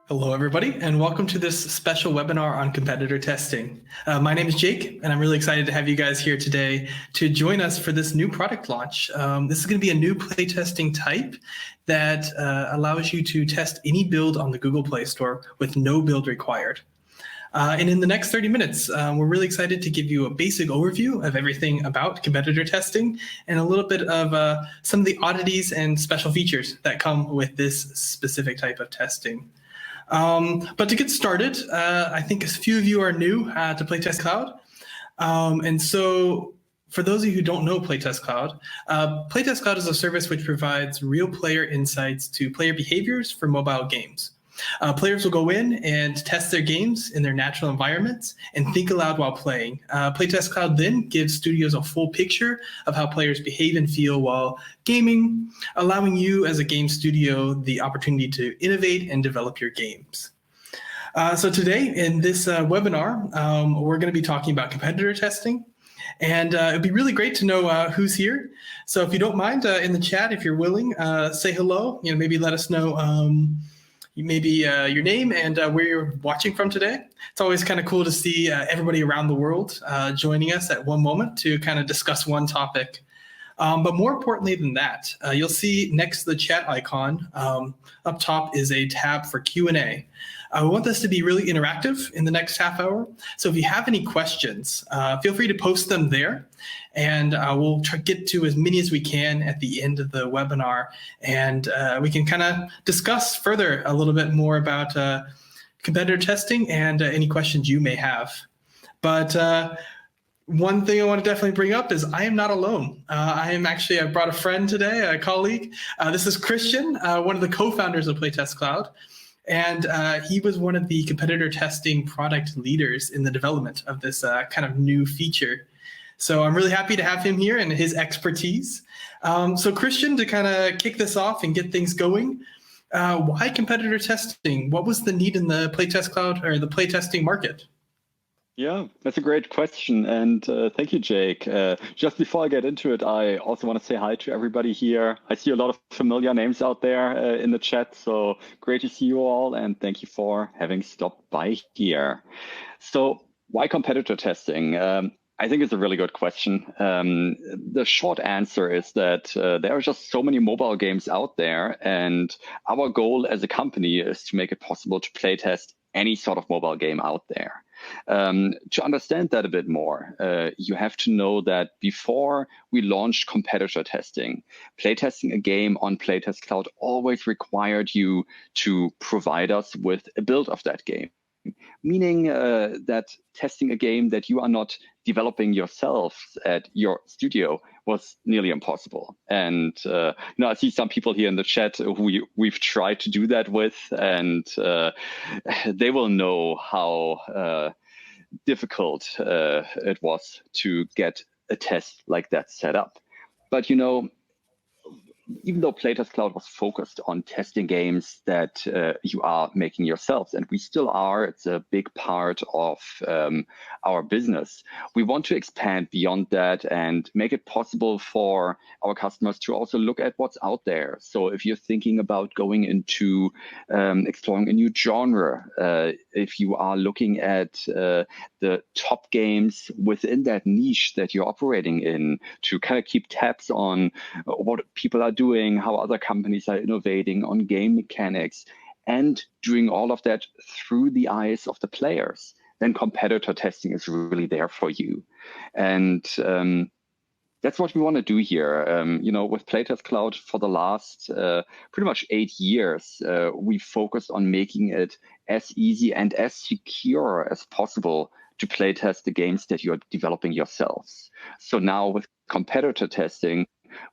Hello, everybody, and welcome to this special webinar on competitor testing. My name is Jake, and I'm really excited to have you guys here today to join us for this new product launch. This is going to be a new playtesting type that allows you to test any build on the Google Play Store with no build required. And in the next 30 minutes, we're really excited to give you a basic overview of everything about competitor testing and a little bit of some of the oddities and special features that come with this specific type of testing. But to get started, I think a few of you are new to PlaytestCloud. And so for those of you who don't know PlaytestCloud, PlaytestCloud is a service which provides real player insights to player behaviors for mobile games. Players will go in and test their games in their natural environments and think aloud while playing. PlaytestCloud then gives studios a full picture of how players behave and feel while gaming, allowing you as a game studio the opportunity to innovate and develop your games. So today in this webinar, we're going to be talking about competitor testing. And it'd be really great to know who's here. So if you don't mind, in the chat, if you're willing, say hello. Maybe let us know maybe your name and where you're watching from today. It's always kind of cool to see everybody around the world joining us at one moment to kind of discuss one topic. But more importantly than that, you'll see next to the chat icon up top is a tab for Q&A. We want this to be really interactive in the next half hour. So if you have any questions, feel free to post them there. And we'll try to get to as many as we can at the end of the webinar. And we can kind of discuss further a little bit more about competitor testing and any questions you may have. But one thing I want to definitely bring up is I am not alone. I brought a friend today, a colleague. This is Christian, one of the co-founders of PlaytestCloud. And he was one of the competitor testing product leaders in the development of this kind of new feature. So I'm really happy to have him here and his expertise. So Christian, to kind of kick this off and get things going, why competitor testing? What was the need in the PlaytestCloud or the playtesting market? Yeah, that's a great question. And thank you, Jake. Just before I get into it, I also want to say hi to everybody here. I see a lot of familiar names out there in the chat. So great to see you all. And thank you for having stopped by here. So why competitor testing? I think it's a really good question. The short answer is that there are just so many mobile games out there. And our goal as a company is to make it possible to playtest any sort of mobile game out there. To understand that a bit more, you have to know that before we launched competitor testing, playtesting a game on PlaytestCloud always required you to provide us with a build of that game. Meaning that testing a game that you are not developing yourself at your studio was nearly impossible. And I see some people here in the chat who we've tried to do that with, and they will know how difficult it was to get a test like that set up. But even though PlaytestCloud was focused on testing games that you are making yourselves, and we still are, it's a big part of our business. We want to expand beyond that and make it possible for our customers to also look at what's out there. So if you're thinking about going into exploring a new genre, if you are looking at the top games within that niche that you're operating in, to kind of keep tabs on what people are doing, how other companies are innovating on game mechanics, and doing all of that through the eyes of the players, then competitor testing is really there for you. And that's what we want to do here. With PlaytestCloud for the last pretty much 8 years, we focused on making it as easy and as secure as possible to playtest the games that you're developing yourselves. So now with competitor testing,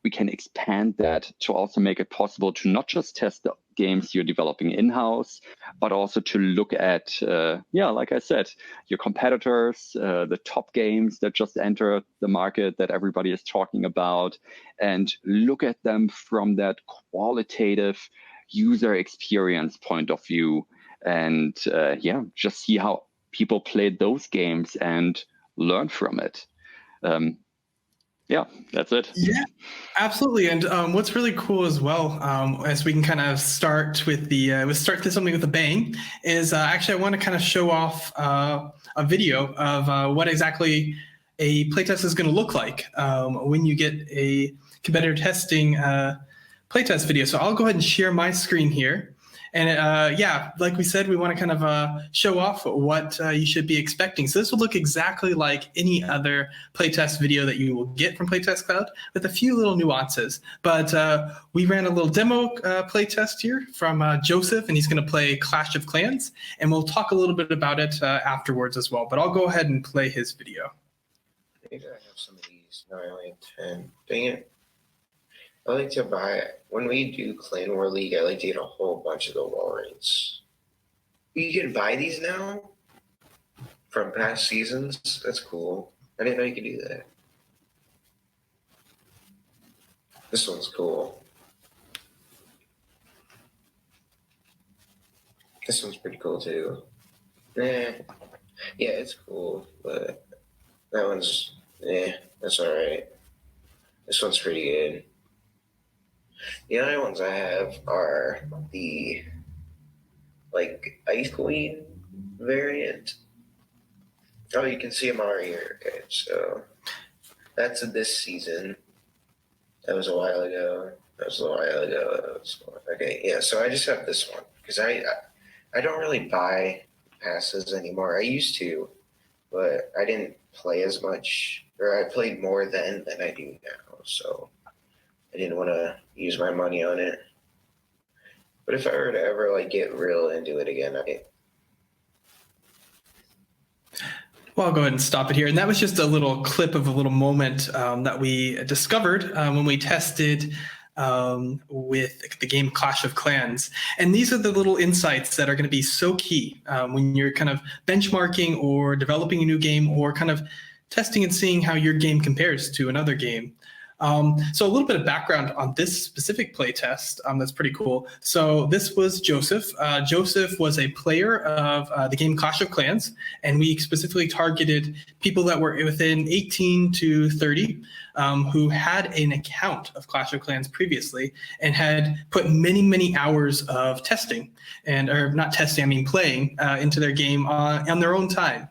we can expand that to also make it possible to not just test the games you're developing in-house, but also to look at, like I said, your competitors, the top games that just entered the market that everybody is talking about, and look at them from that qualitative user experience point of view. And just see how people played those games and learn from it. Yeah, that's it. Yeah, absolutely. And what's really cool as well, as we can kind of start with let's start this something with a bang, is actually I want to kind of show off a video of what exactly a playtest is going to look like when you get a competitor testing playtest video. So I'll go ahead and share my screen here. And yeah, like we said, we want to kind of show off what you should be expecting. So this will look exactly like any other playtest video that you will get from PlaytestCloud with a few little nuances. But we ran a little demo playtest here from Joseph, and he's going to play Clash of Clans. And we'll talk a little bit about it afterwards as well. But I'll go ahead and play his video. I think I have some of these. No, I only have 10. Dang it. I like to buy, when we do Clan War League, I like to get a whole bunch of the Warrants. You can buy these now from past seasons. That's cool. I didn't know you could do that. This one's cool. This one's pretty cool too. Yeah, it's cool, but that one's, that's all right. This one's pretty good. The other ones I have are the Ice Queen variant. Oh, you can see them already here. Okay, so that's this season. That was a while ago. Okay, yeah. So I just have this one because I don't really buy passes anymore. I used to, but I didn't play as much, or I played more then than I do now. So I didn't want to use my money on it. But if I were to ever get real into it again, Well, I'll go ahead and stop it here. And that was just a little clip of a little moment that we discovered when we tested with the game Clash of Clans. And these are the little insights that are going to be so key when you're kind of benchmarking or developing a new game or kind of testing and seeing how your game compares to another game. So a little bit of background on this specific playtest that's pretty cool. So this was Joseph. Joseph was a player of the game Clash of Clans, and we specifically targeted people that were within 18 to 30 who had an account of Clash of Clans previously and had put many, many hours of testing, or not testing, I mean playing into their game on their own time.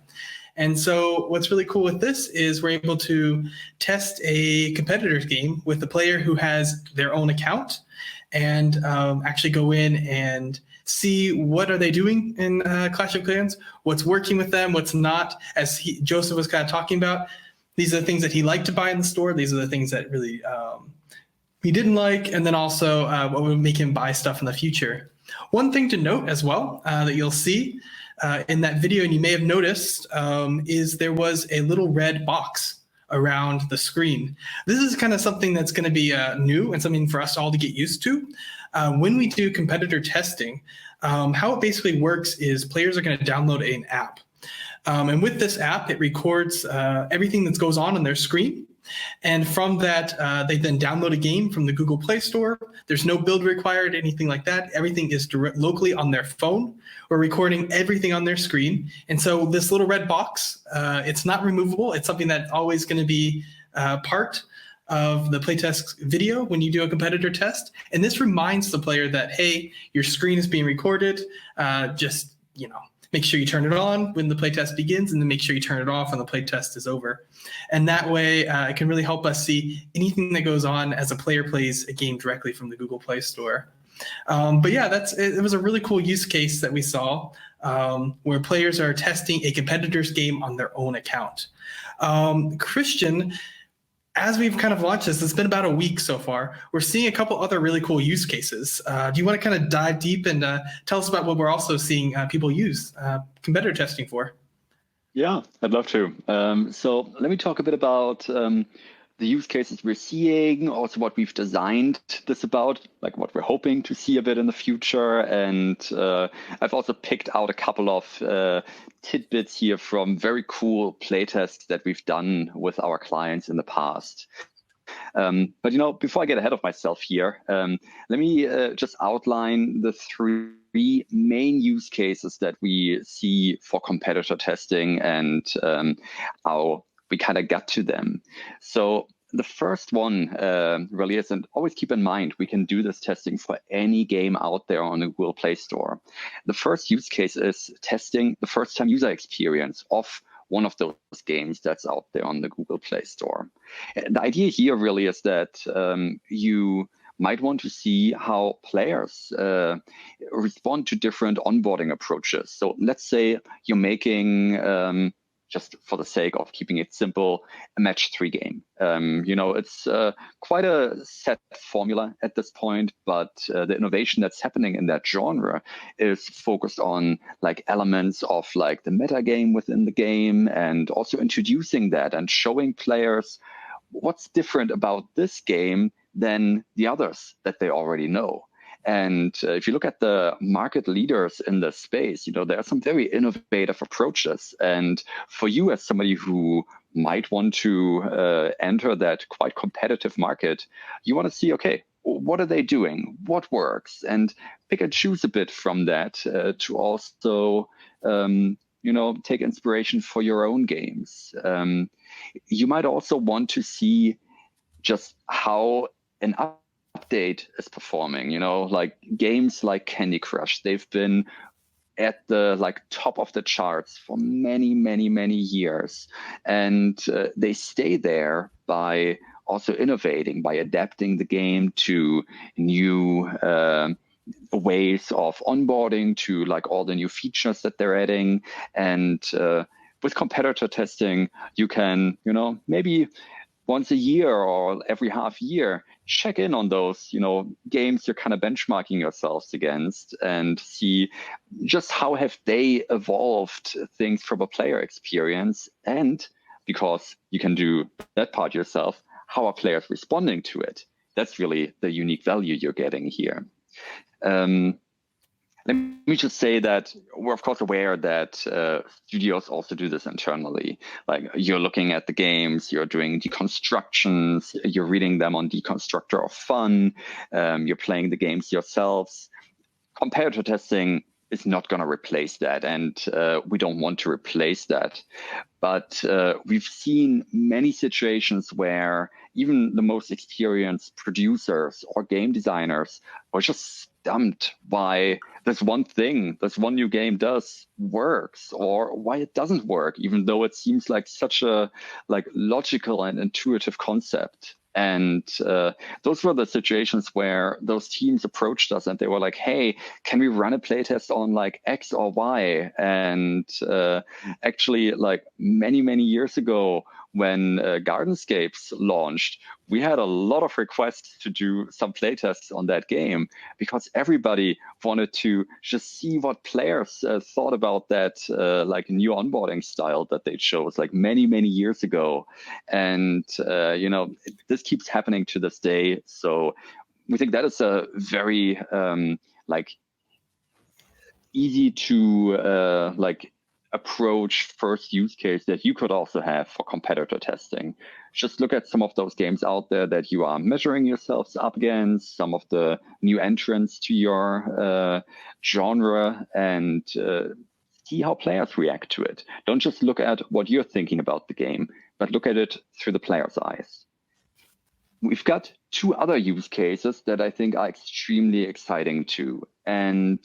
And so what's really cool with this is we're able to test a competitor's game with a player who has their own account and actually go in and see what are they doing in Clash of Clans, what's working with them, what's not. As Joseph was kind of talking about, these are the things that he liked to buy in the store. These are the things that really he didn't like, and then also what would make him buy stuff in the future. One thing to note as well that you'll see in that video, and you may have noticed, is there was a little red box around the screen. This is kind of something that's going to be new and something for us all to get used to. When we do competitor testing, how it basically works is players are going to download an app. And with this app, it records everything that goes on their screen. And from that, they then download a game from the Google Play Store. There's no build required, anything like that. Everything is locally on their phone. We're recording everything on their screen. And so this little red box, it's not removable. It's something that's always going to be part of the playtest video when you do a competitor test. And this reminds the player that, hey, your screen is being recorded. Just, make sure you turn it on when the playtest begins, and then make sure you turn it off when the playtest is over. And that way, it can really help us see anything that goes on as a player plays a game directly from the Google Play Store. But yeah, it was a really cool use case that we saw where players are testing a competitor's game on their own account. Christian, as we've kind of launched this, it's been about a week so far. We're seeing a couple other really cool use cases. Do you want to kind of dive deep and tell us about what we're also seeing people use competitor testing for? Yeah, I'd love to. So let me talk a bit about the use cases we're seeing, also what we've designed this about, like what we're hoping to see a bit in the future. And I've also picked out a couple of tidbits here from very cool playtests that we've done with our clients in the past. But before I get ahead of myself here, let me just outline the three main use cases that we see for competitor testing and how we kind of got to them. So the first one really is, and always keep in mind, we can do this testing for any game out there on the Google Play Store. The first use case is testing the first-time user experience of one of those games that's out there on the Google Play Store. And the idea here really is that you might want to see how players respond to different onboarding approaches. So let's say you're making, just for the sake of keeping it simple, a match 3 game. It's quite a set formula at this point, but the innovation that's happening in that genre is focused on like elements of like the meta game within the game, and also introducing that and showing players what's different about this game than the others that they already know. And if you look at the market leaders in the space, there are some very innovative approaches. And for you as somebody who might want to enter that quite competitive market, you want to see, okay, what are they doing? What works? And pick and choose a bit from that to also, take inspiration for your own games. You might also want to see just how an update is performing. Like games like Candy Crush, they've been at the top of the charts for many, many, many years, and they stay there by also innovating, by adapting the game to new ways of onboarding, to all the new features that they're adding. And with competitor testing, you can maybe once a year or every half year, check in on those, games you're kind of benchmarking yourselves against, and see just how have they evolved things from a player experience. And because you can do that part yourself, how are players responding to it? That's really the unique value you're getting here. Let me just say that we're, of course, aware that studios also do this internally. Like, you're looking at the games, you're doing deconstructions, you're reading them on Deconstructor of Fun, you're playing the games yourselves. Competitor testing is not going to replace that, and we don't want to replace that. But we've seen many situations where even the most experienced producers or game designers are just stumped by this one thing, this one new game works, or why it doesn't work, even though it seems like such a logical and intuitive concept. And those were the situations where those teams approached us and they were like, hey, can we run a playtest on X or Y? And actually, many, many years ago, when Gardenscapes launched, we had a lot of requests to do some playtests on that game, because everybody wanted to just see what players thought about that new onboarding style that they chose many, many years ago. And, this keeps happening to this day. So we think that is a very easy to approach first use case that you could also have for competitor testing. Just look at some of those games out there that you are measuring yourselves up against, some of the new entrants to your genre, and see how players react to it. Don't just look at what you're thinking about the game, but look at it through the player's eyes. We've got 2 other use cases that I think are extremely exciting too. And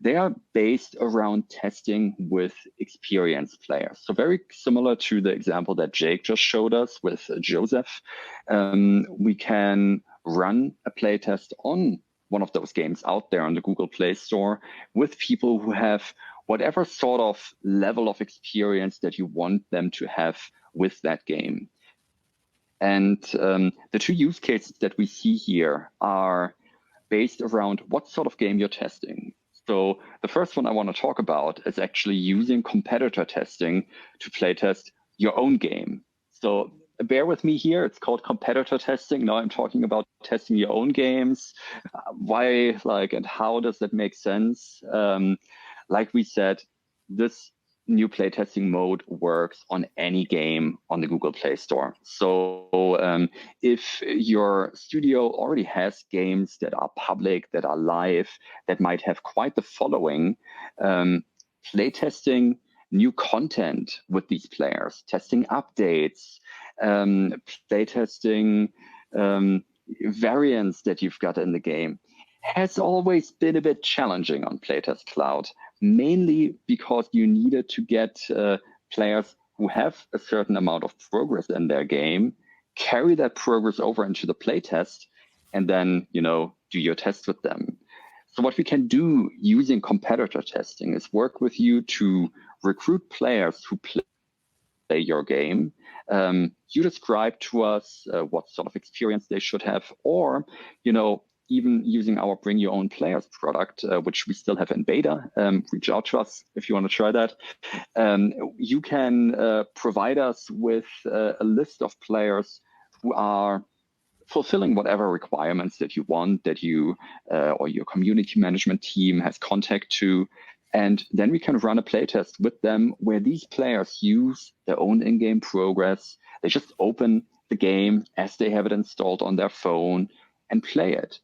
they are based around testing with experienced players. So very similar to the example that Jake just showed us with Joseph. We can run a playtest on one of those games out there on the Google Play Store with people who have whatever sort of level of experience that you want them to have with that game. And the 2 use cases that we see here are based around what sort of game you're testing. So the first one I want to talk about is actually using competitor testing to playtest your own game. So bear with me here. It's called competitor testing. Now I'm talking about testing your own games. Why, and how does that make sense? Like we said, this new playtesting mode works on any game on the Google Play Store. So if your studio already has games that are public, that are live, that might have quite the following, playtesting new content with these players, testing updates, playtesting variants that you've got in the game, has always been a bit challenging on PlaytestCloud, mainly because you needed to get players who have a certain amount of progress in their game, carry that progress over into the playtest, and then, do your test with them. So what we can do using competitor testing is work with you to recruit players who play your game. You describe to us what sort of experience they should have, or, even using our Bring Your Own Players product, which we still have in beta, reach out to us if you want to try that. You can provide us with a list of players who are fulfilling whatever requirements that you want, that you or your community management team has contact to. And then we can run a playtest with them where these players use their own in-game progress. They just open the game as they have it installed on their phone and play it.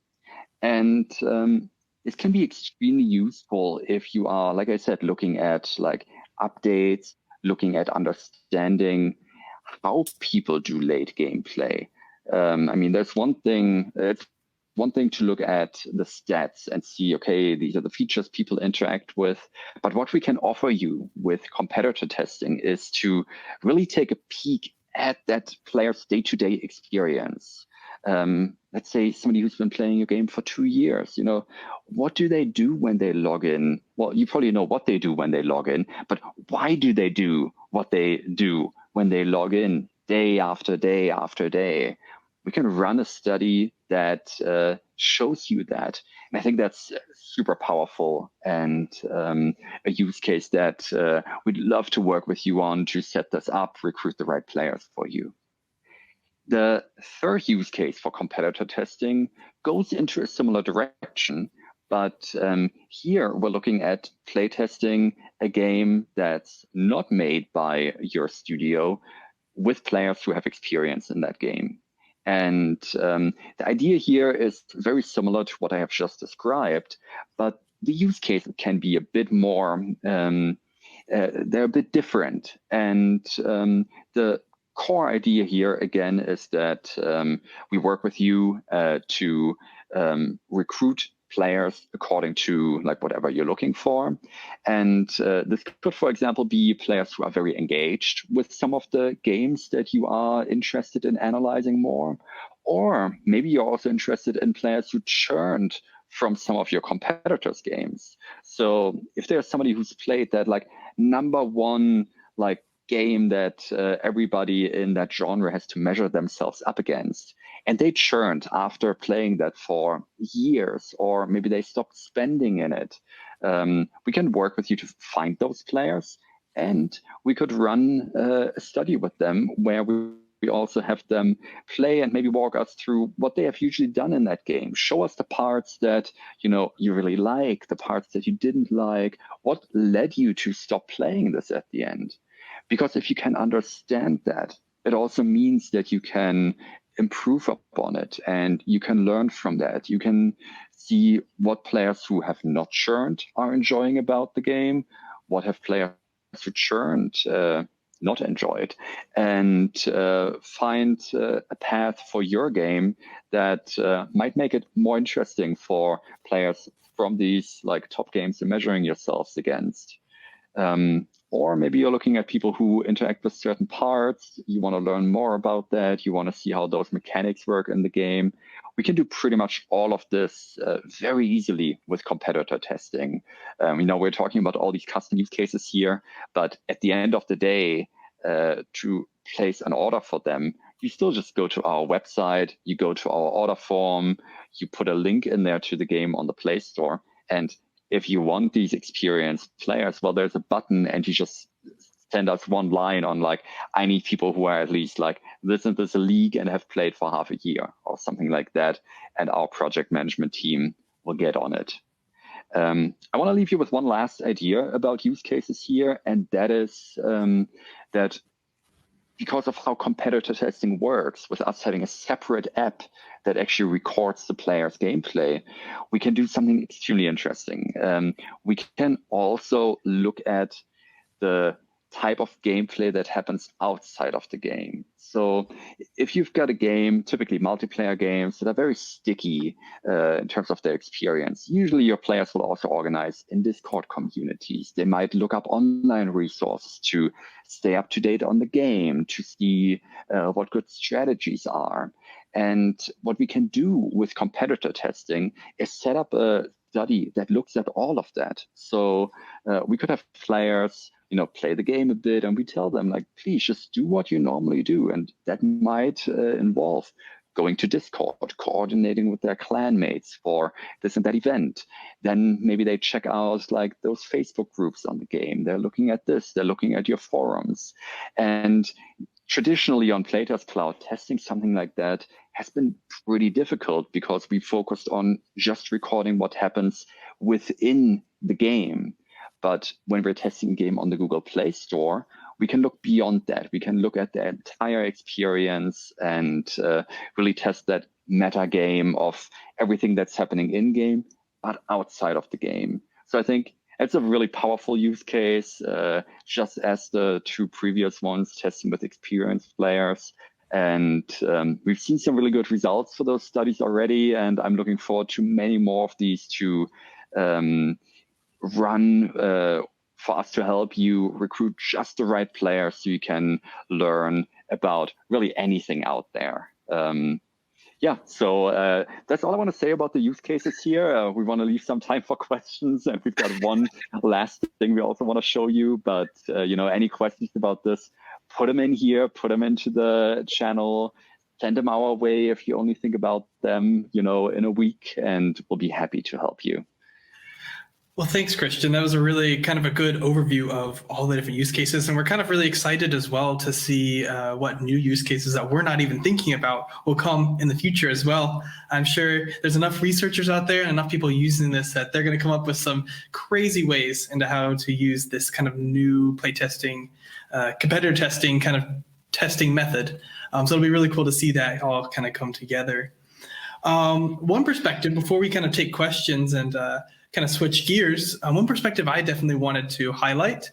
And this can be extremely useful if you are, like I said, looking at updates, looking at understanding how people do late game play. There's one thing. It's one thing to look at the stats and see, okay, these are the features people interact with. But what we can offer you with competitor testing is to really take a peek at that player's day-to-day experience. Let's say somebody who's been playing your game for 2 years, what do they do when they log in? Well, you probably know what they do when they log in, but why do they do what they do when they log in day after day after day? We can run a study that shows you that. And I think that's super powerful and a use case that we'd love to work with you on to set this up, recruit the right players for you. The third use case for competitor testing goes into a similar direction, but here we're looking at playtesting a game that's not made by your studio with players who have experience in that game. And the idea here is very similar to what I have just described, but the use case can be a bit more, they're a bit different. And the core idea here, again, is that we work with you to recruit players according to whatever you're looking for. And this could, for example, be players who are very engaged with some of the games that you are interested in analyzing more. Or maybe you're also interested in players who churned from some of your competitors' games. So if there's somebody who's played that number one game that everybody in that genre has to measure themselves up against, and they churned after playing that for years, or maybe they stopped spending in it, we can work with you to find those players, and we could run a study with them where we also have them play and maybe walk us through what they have usually done in that game. Show us the parts that you really like, the parts that you didn't like, what led you to stop playing this at the end. Because if you can understand that, it also means that you can improve upon it and you can learn from that. You can see what players who have not churned are enjoying about the game, what have players who churned not enjoyed, and find a path for your game that might make it more interesting for players from these top games you're measuring yourselves against. Or maybe you're looking at people who interact with certain parts. You want to learn more about that. You want to see how those mechanics work in the game. We can do pretty much all of this very easily with competitor testing. We're talking about all these custom use cases here, but at the end of the day, to place an order for them, you still just go to our website, you go to our order form, you put a link in there to the game on the Play Store, and if you want these experienced players, well, there's a button and you just send us one line on I need people who are at least this and this league and have played for half a year or something like that. And our project management team will get on it. I want to leave you with one last idea about use cases here. And that is that because of how competitor testing works, with us having a separate app that actually records the player's gameplay, we can do something extremely interesting. We can also look at the type of gameplay that happens outside of the game. So if you've got a game, typically multiplayer games that are very sticky in terms of their experience, usually your players will also organize in Discord communities. They might look up online resources to stay up to date on the game, to see what good strategies are. And what we can do with competitor testing is set up a study that looks at all of that. So we could have players play the game a bit, and we tell them, like, please just do what you normally do. And that might involve going to Discord, coordinating with their clanmates for this and that event. Then maybe they check out like those Facebook groups on the game. They're looking at this, they're looking at your forums. And traditionally on PlaytestCloud, testing something like that has been pretty difficult because we focused on just recording what happens within the game. But when we're testing a game on the Google Play Store, we can look beyond that. We can look at the entire experience and really test that meta game of everything that's happening in game, but outside of the game. So I think it's a really powerful use case, just as the two previous ones, testing with experienced players. And we've seen some really good results for those studies already. And I'm looking forward to many more of these to run for us to help you recruit just the right players so you can learn about really anything out there. So that's all I want to say about the use cases here. We want to leave some time for questions, and we've got one last thing we also want to show you. But any questions about this, put them in here, put them into the channel, send them our way if you only think about them, in a week, and we'll be happy to help you. Well, thanks, Christian. That was a really kind of a good overview of all the different use cases. And we're kind of really excited as well to see what new use cases that we're not even thinking about will come in the future as well. I'm sure there's enough researchers out there and enough people using this that they're going to come up with some crazy ways into how to use this kind of new playtesting, competitor testing kind of testing method. So it'll be really cool to see that all kind of come together. One perspective before we kind of take questions and kind of switch gears, one perspective I definitely wanted to highlight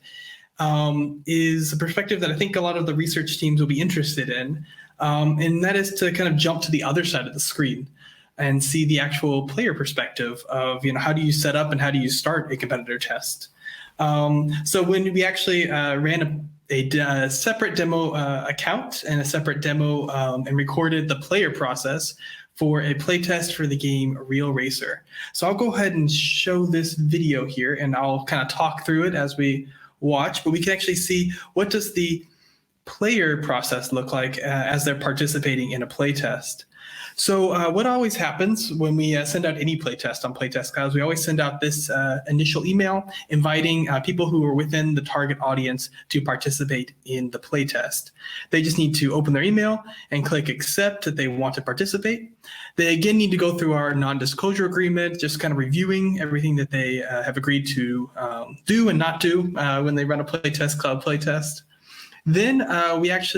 is a perspective that I think a lot of the research teams will be interested in, and that is to kind of jump to the other side of the screen and see the actual player perspective of, how do you set up and how do you start a competitor test. So when we actually ran a separate demo account and a separate demo and recorded the player process for a playtest for the game Real Racer. So I'll go ahead and show this video here, and I'll kind of talk through it as we watch, but we can actually see what does the player process look like as they're participating in a playtest. So what always happens when we send out any playtest on PlaytestCloud, we always send out this initial email inviting people who are within the target audience to participate in the playtest. They just need to open their email and click accept that they want to participate. They again need to go through our non-disclosure agreement, just kind of reviewing everything that they have agreed to do and not do when they run a PlaytestCloud playtest. Then this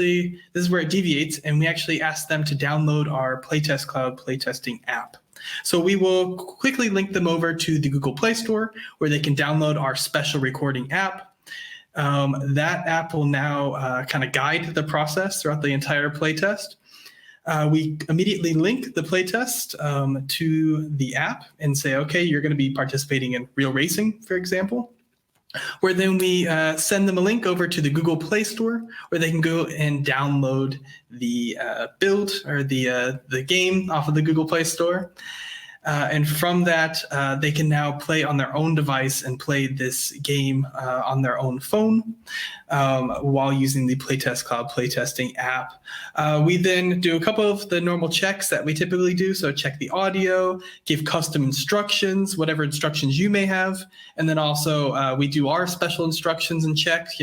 is where it deviates, and we actually ask them to download our PlaytestCloud playtesting app. So we will quickly link them over to the Google Play Store where they can download our special recording app. That app will now kind of guide the process throughout the entire playtest. We immediately link the playtest to the app and say, okay, you're going to be participating in Real Racing, for example. Where then we send them a link over to the Google Play Store where they can go and download the build or the game off of the Google Play Store. And from that, they can now play on their own device and play this game on their own phone while using the PlaytestCloud playtesting app. We then do a couple of the normal checks that we typically do. So check the audio, give custom instructions, whatever instructions you may have. And then also we do our special instructions and checks,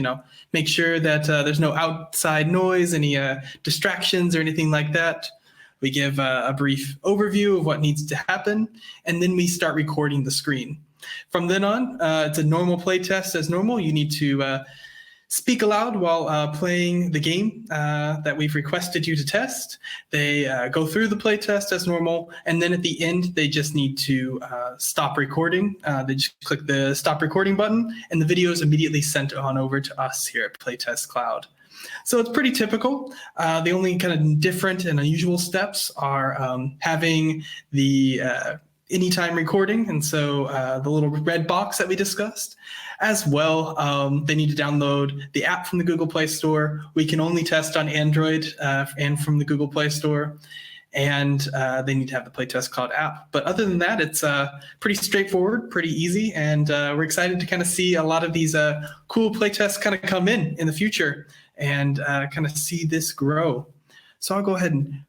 make sure that there's no outside noise, any distractions or anything like that. We give a brief overview of what needs to happen, and then we start recording the screen. From then on, it's a normal playtest as normal. You need to speak aloud while playing the game that we've requested you to test. They go through the playtest as normal, and then at the end, they just need to stop recording. They just click the stop recording button, and the video is immediately sent on over to us here at PlaytestCloud. So it's pretty typical. The only kind of different and unusual steps are having the anytime recording, and so the little red box that we discussed. As well, they need to download the app from the Google Play Store. We can only test on Android and from the Google Play Store. And they need to have the PlaytestCloud app. But other than that, it's pretty straightforward, pretty easy. And we're excited to kind of see a lot of these cool playtests kind of come in the future and kind of see this grow. So I'll go ahead and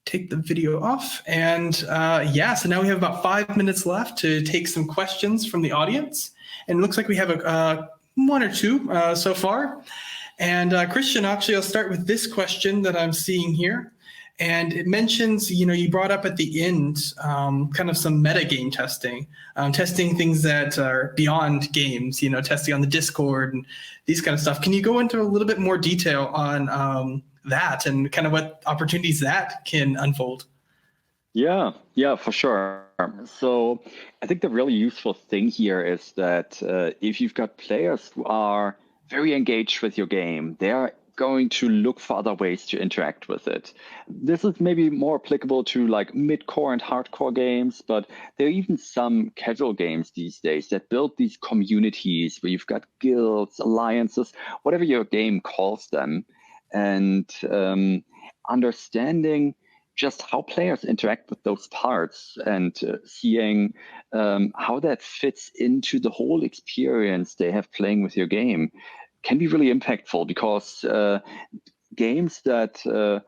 take the video off. And yeah, so now we have about 5 minutes left to take some questions from the audience. And it looks like we have one or two so far. And Christian, actually, I'll start with this question that I'm seeing here. And it mentions, you brought up at the end kind of some metagame testing, testing things that are beyond games, testing on the Discord and these kind of stuff. Can you go into a little bit more detail on that and kind of what opportunities that can unfold? Yeah, for sure. So I think the really useful thing here is that if you've got players who are very engaged with your game, they're going to look for other ways to interact with it. This is maybe more applicable to like mid-core and hardcore games, but there are even some casual games these days that build these communities where you've got guilds, alliances, whatever your game calls them, and understanding just how players interact with those parts and seeing how that fits into the whole experience they have playing with your game can be really impactful, because games that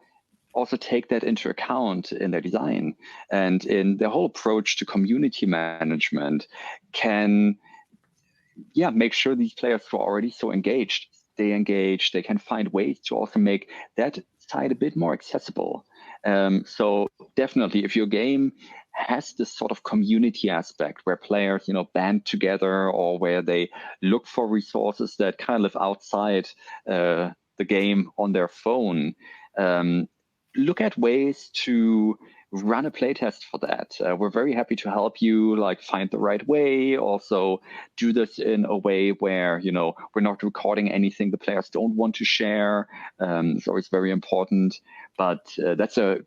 also take that into account in their design and in their whole approach to community management can make sure these players who are already so engaged stay engaged. They can find ways to also make that side a bit more accessible. So definitely, if your game has this sort of community aspect where players, band together, or where they look for resources that kind of live outside the game on their phone, look at ways to run a playtest for that. We're very happy to help you find the right way. Also do this in a way where, we're not recording anything the players don't want to share. It's always very important, but that's a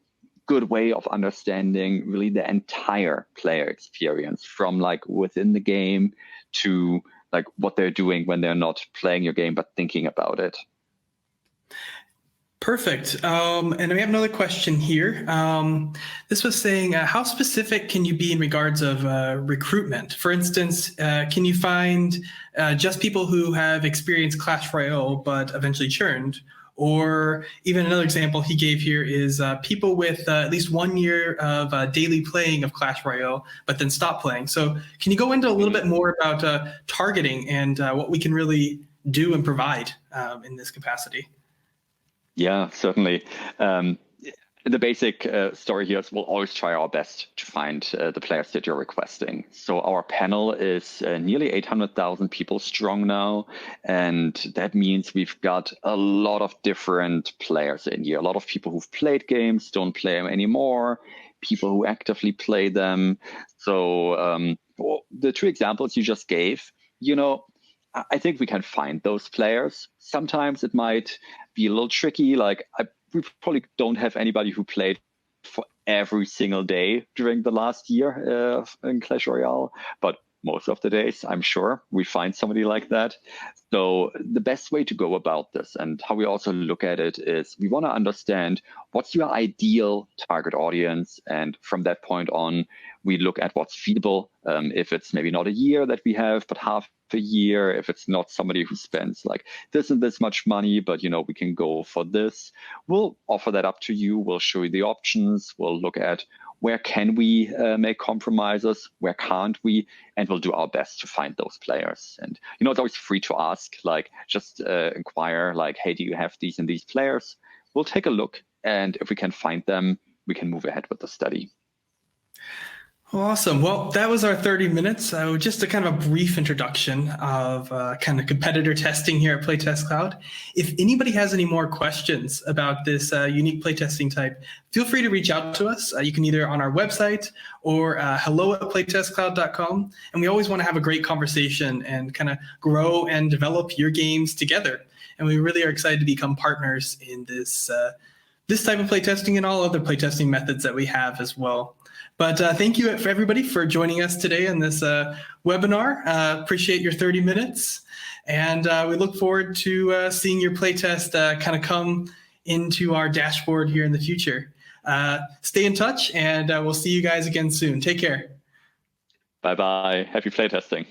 good way of understanding really the entire player experience, from within the game to what they're doing when they're not playing your game but thinking about it. Perfect. And we have another question here. This was saying, how specific can you be in regards of recruitment? For instance, can you find just people who have experienced Clash Royale but eventually churned? Or even another example he gave here is people with at least 1 year of daily playing of Clash Royale, but then stop playing. So can you go into a little bit more about targeting and what we can really do and provide in this capacity? Yeah, certainly. The basic story here is we'll always try our best to find the players that you're requesting. So our panel is nearly 800,000 people strong now. And that means we've got a lot of different players in here. A lot of people who've played games, don't play them anymore, people who actively play them. So the two examples you just gave, I think we can find those players. Sometimes it might be a little tricky. We probably don't have anybody who played for every single day during the last year in Clash Royale, but most of the days, I'm sure we find somebody like that. So the best way to go about this, and how we also look at it, is we want to understand what's your ideal target audience. And from that point on, we look at what's feasible. If it's maybe not a year that we have, but half a year, if it's not somebody who spends this and this much money, but we can go for this, we'll offer that up to you. We'll show you the options. We'll look at where can we make compromises, where can't we, and we'll do our best to find those players. And it's always free to ask, just inquire, hey, do you have these and these players? We'll take a look, and if we can find them, we can move ahead with the study. Awesome. Well, that was our 30 minutes. So just a kind of a brief introduction of kind of competitor testing here at PlaytestCloud. If anybody has any more questions about this unique playtesting type, feel free to reach out to us. You can either on our website or hello@playtestcloud.com. And we always want to have a great conversation and kind of grow and develop your games together. And we really are excited to become partners in this type of playtesting and all other playtesting methods that we have as well. But thank you for everybody for joining us today in this webinar. Appreciate your 30 minutes. And we look forward to seeing your playtest kind of come into our dashboard here in the future. Stay in touch, and we'll see you guys again soon. Take care. Bye-bye. Happy playtesting.